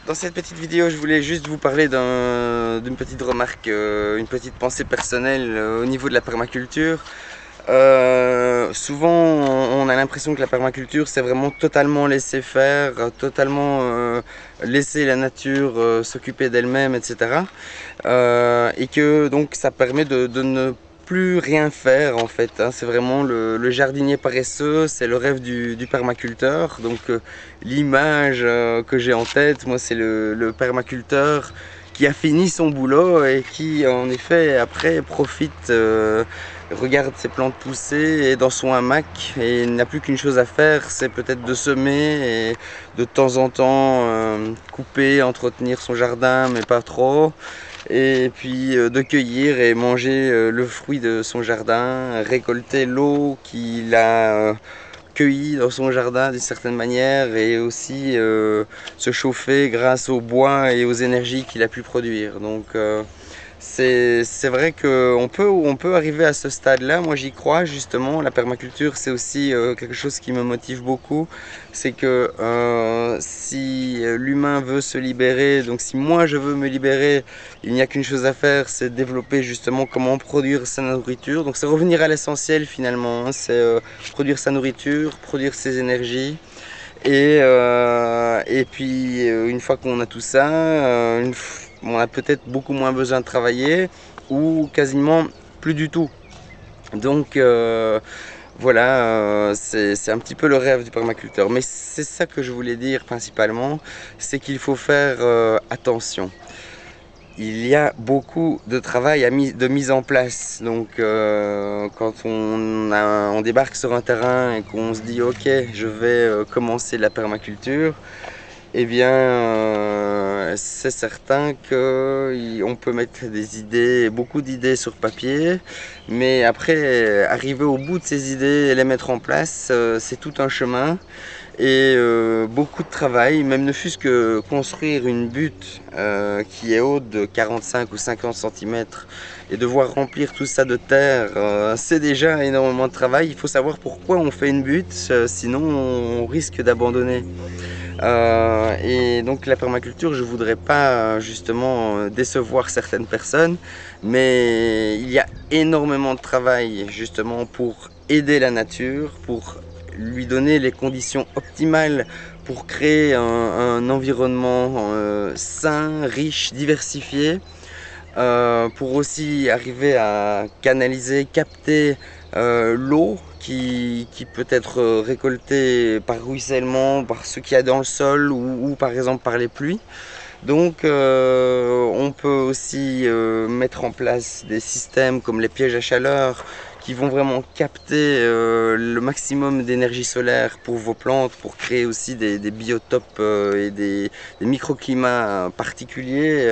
Dans cette petite vidéo, je voulais juste vous parler d'une petite remarque, une petite pensée personnelle au niveau de la permaculture. Souvent, on a l'impression que la permaculture, c'est vraiment totalement laisser faire, totalement laisser la nature s'occuper d'elle-même, etc. Et que donc ça permet de ne plus rien faire en fait, hein. C'est vraiment le jardinier paresseux, c'est le rêve du permaculteur. Donc l'image que j'ai en tête, moi c'est le permaculteur qui a fini son boulot et qui en effet après profite, regarde ses plantes pousser et dans son hamac et il n'a plus qu'une chose à faire, c'est peut-être de semer et de temps en temps couper, entretenir son jardin mais pas trop, et puis de cueillir et manger le fruit de son jardin, récolter l'eau qu'il a cueillie dans son jardin d'une certaine manière, et aussi se chauffer grâce au bois et aux énergies qu'il a pu produire. Donc c'est vrai on peut arriver à ce stade-là. Moi j'y crois justement. La permaculture c'est aussi quelque chose qui me motive beaucoup. C'est que si l'humain veut se libérer, donc si moi je veux me libérer, il n'y a qu'une chose à faire, c'est développer justement comment produire sa nourriture. Donc c'est revenir à l'essentiel finalement, hein. C'est produire sa nourriture, produire ses énergies. Et puis une fois qu'on a tout ça, on a peut-être beaucoup moins besoin de travailler ou quasiment plus du tout. Donc voilà, c'est un petit peu le rêve du permaculteur. Mais c'est ça que je voulais dire principalement, c'est qu'il faut faire attention. Il y a beaucoup de travail de mise en place. Donc quand on débarque sur un terrain et qu'on se dit ok, je vais commencer la permaculture, eh bien c'est certain qu'on peut mettre des idées, beaucoup d'idées sur papier, mais après arriver au bout de ces idées et les mettre en place, c'est tout un chemin et beaucoup de travail. Même ne fût-ce que construire une butte qui est haute de 45 ou 50 cm et devoir remplir tout ça de terre, c'est déjà énormément de travail. Il faut savoir pourquoi on fait une butte, sinon on risque d'abandonner. Et donc la permaculture, je voudrais pas justement décevoir certaines personnes, mais il y a énormément de travail justement pour aider la nature, pour lui donner les conditions optimales pour créer un environnement sain, riche, diversifié, pour aussi arriver à canaliser, capter l'eau qui peut être récoltée par ruissellement, par ce qu'il y a dans le sol, ou par exemple par les pluies. Donc on peut aussi mettre en place des systèmes comme les pièges à chaleur qui vont vraiment capter le maximum d'énergie solaire pour vos plantes, pour créer aussi des biotopes et des microclimats particuliers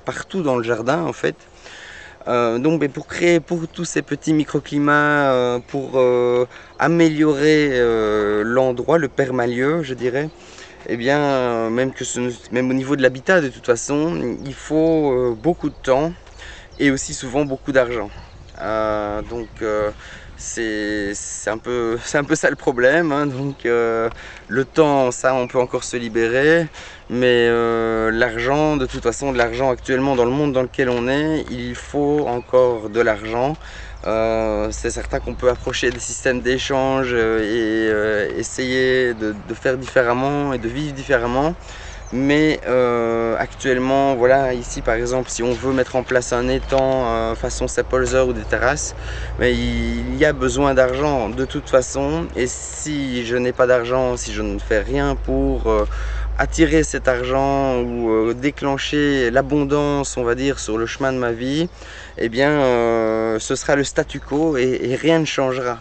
partout dans le jardin en fait. Donc pour créer pour tous ces petits microclimats, pour améliorer l'endroit, le permalieu je dirais, eh bien, même au niveau de l'habitat, de toute façon, il faut beaucoup de temps et aussi souvent beaucoup d'argent. Donc, c'est un peu ça le problème, hein. Donc, le temps, ça, on peut encore se libérer, mais l'argent, de toute façon, de l'argent actuellement dans le monde dans lequel on est, il faut encore de l'argent. C'est certain qu'on peut approcher des systèmes d'échange et essayer de faire différemment et de vivre différemment. Mais actuellement, voilà, ici par exemple, si on veut mettre en place un étang façon Sapolzer ou des terrasses, mais il y a besoin d'argent de toute façon. Et si je n'ai pas d'argent, si je ne fais rien pour attirer cet argent ou déclencher l'abondance, on va dire, sur le chemin de ma vie, eh bien ce sera le statu quo et rien ne changera.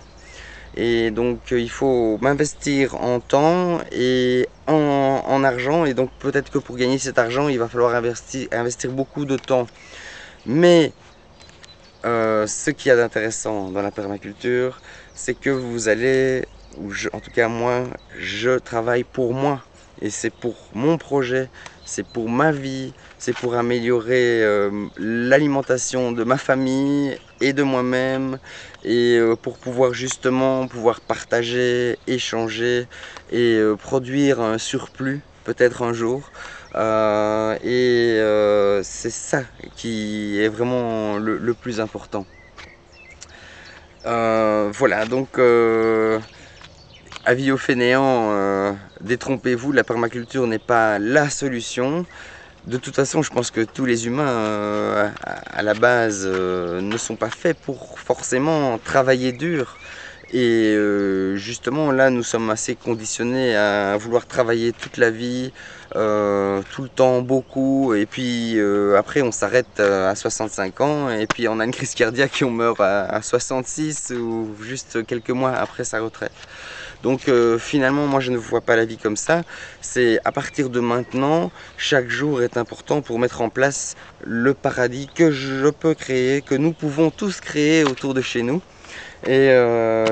Et donc il faut m'investir en temps et en argent, et donc peut-être que pour gagner cet argent il va falloir investir beaucoup de temps. Mais ce qu'il y a d'intéressant dans la permaculture, c'est que vous allez, en tout cas moi, je travaille pour moi. Et c'est pour mon projet, c'est pour ma vie, c'est pour améliorer l'alimentation de ma famille et de moi-même, et pour pouvoir justement pouvoir partager, échanger et produire un surplus peut-être un jour. C'est ça qui est vraiment le plus important. Voilà, donc avis aux fainéants, détrompez-vous, la permaculture n'est pas la solution. De toute façon, je pense que tous les humains, à la base, ne sont pas faits pour forcément travailler dur. Et justement, là, nous sommes assez conditionnés à vouloir travailler toute la vie, tout le temps, beaucoup. Et puis après, on s'arrête à 65 ans. Et puis on a une crise cardiaque et on meurt à 66 ou juste quelques mois après sa retraite. Donc finalement, moi, je ne vois pas la vie comme ça. C'est à partir de maintenant, chaque jour est important pour mettre en place le paradis que je peux créer, que nous pouvons tous créer autour de chez nous. Et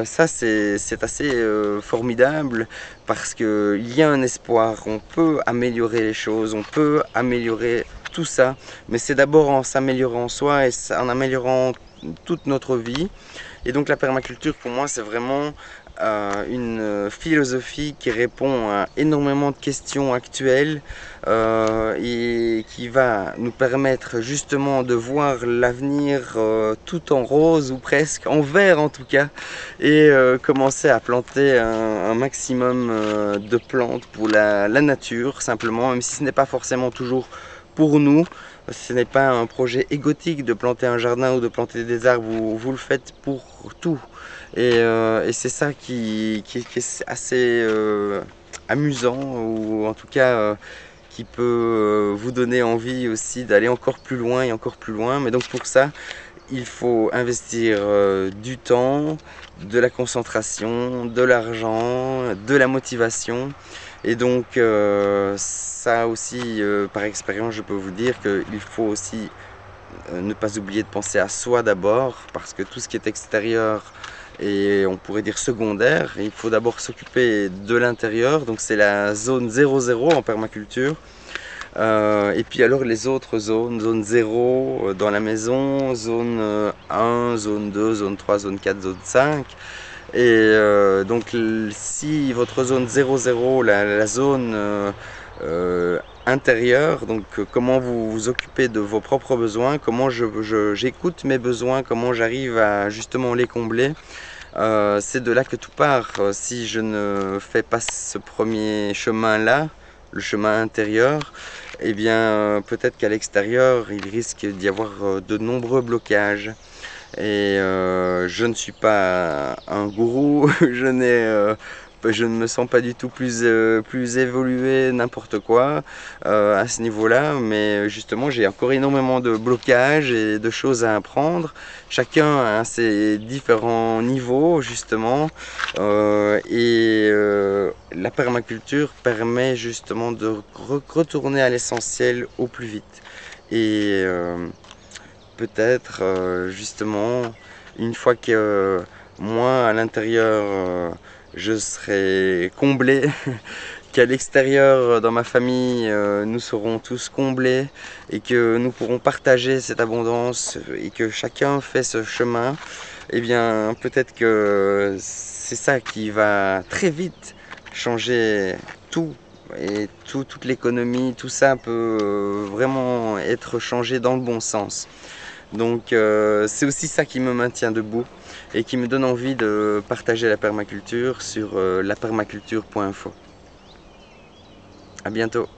ça, c'est assez formidable parce qu'il y a un espoir, on peut améliorer les choses, on peut améliorer tout ça, mais c'est d'abord en s'améliorant soi et en améliorant toute notre vie. Et donc la permaculture, pour moi, c'est vraiment une philosophie qui répond à énormément de questions actuelles et qui va nous permettre justement de voir l'avenir tout en rose ou presque, en vert en tout cas, et commencer à planter un maximum de plantes pour la nature simplement, même si ce n'est pas forcément toujours pour nous. Ce n'est pas un projet égotique de planter un jardin ou de planter des arbres, vous le faites pour tout. Et c'est ça qui est assez amusant, ou en tout cas qui peut vous donner envie aussi d'aller encore plus loin et encore plus loin. Mais donc pour ça, il faut investir du temps, de la concentration, de l'argent, de la motivation. Et donc ça aussi, par expérience, je peux vous dire qu'il faut aussi ne pas oublier de penser à soi d'abord, parce que tout ce qui est extérieur et on pourrait dire secondaire, il faut d'abord s'occuper de l'intérieur, donc c'est la zone 0,0 en permaculture. Et puis alors les autres zones, zone 0 dans la maison, zone 1, zone 2, zone 3, zone 4, zone 5. Et donc si votre zone 0,0, la zone intérieure, donc comment vous vous occupez de vos propres besoins, comment j'écoute mes besoins, comment j'arrive à justement les combler, c'est de là que tout part. Si je ne fais pas ce premier chemin-là, le chemin intérieur, eh bien peut-être qu'à l'extérieur, il risque d'y avoir de nombreux blocages. Et je ne suis pas un gourou, je ne me sens pas du tout plus évolué, n'importe quoi à ce niveau-là, mais justement j'ai encore énormément de blocages et de choses à apprendre. Chacun a ses différents niveaux justement, la permaculture permet justement de retourner à l'essentiel au plus vite. Et peut-être justement une fois que moi à l'intérieur je serai comblé, qu'à l'extérieur dans ma famille nous serons tous comblés et que nous pourrons partager cette abondance et que chacun fait ce chemin, et bien peut-être que c'est ça qui va très vite changer tout. Et toute l'économie, tout ça peut vraiment être changé dans le bon sens. Donc c'est aussi ça qui me maintient debout et qui me donne envie de partager la permaculture sur lapermaculture.info. À bientôt.